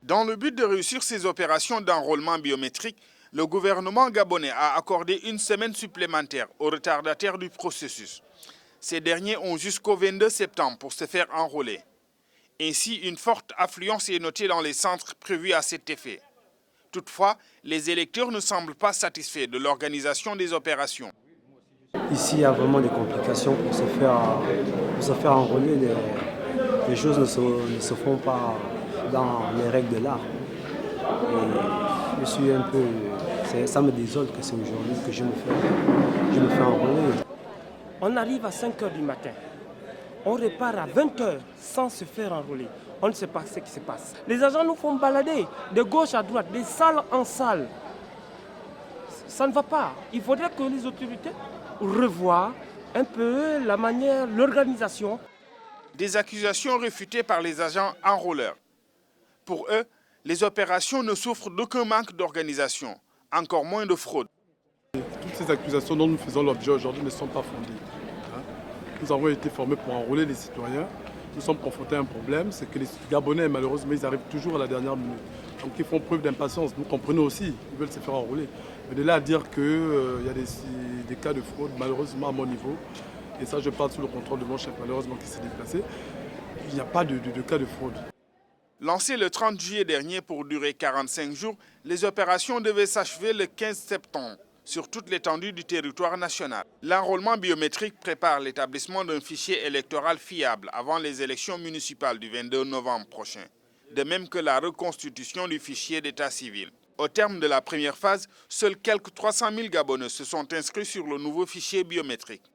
Dans le but de réussir ces opérations d'enrôlement biométrique, le gouvernement gabonais a accordé une semaine supplémentaire aux retardataires du processus. Ces derniers ont jusqu'au 22 septembre pour se faire enrôler. Ainsi, une forte affluence est notée dans les centres prévus à cet effet. Toutefois, les électeurs ne semblent pas satisfaits de l'organisation des opérations. Ici, il y a vraiment des complications pour se faire enrôler. Les choses ne se font pas dans les règles de l'art. Et je suis un peu... Ça me désole que c'est aujourd'hui que je me fais enrôler. On arrive à 5 h du matin. On repart à 20 h sans se faire enrôler. On ne sait pas ce qui se passe. Les agents nous font balader de gauche à droite, de salle en salle. Ça ne va pas. Il faudrait que les autorités revoient un peu la manière, l'organisation. Des accusations réfutées par les agents enrôleurs. Pour eux, les opérations ne souffrent d'aucun manque d'organisation, encore moins de fraude. Toutes ces accusations dont nous faisons l'objet aujourd'hui ne sont pas fondées. Nous avons été formés pour enrôler les citoyens. Nous sommes confrontés à un problème, c'est que les Gabonais, malheureusement, ils arrivent toujours à la dernière minute. Donc ils font preuve d'impatience. Nous comprenons aussi, ils veulent se faire enrôler. Mais de là à dire qu'il y a des cas de fraude, malheureusement à mon niveau, et ça je parle sous le contrôle de mon chef, malheureusement, qui s'est déplacé, il n'y a pas de cas de fraude. Lancées le 30 juillet dernier pour durer 45 jours, les opérations devaient s'achever le 15 septembre sur toute l'étendue du territoire national. L'enrôlement biométrique prépare l'établissement d'un fichier électoral fiable avant les élections municipales du 22 novembre prochain, de même que la reconstitution du fichier d'état civil. Au terme de la première phase, seuls quelques 300 000 Gabonais se sont inscrits sur le nouveau fichier biométrique.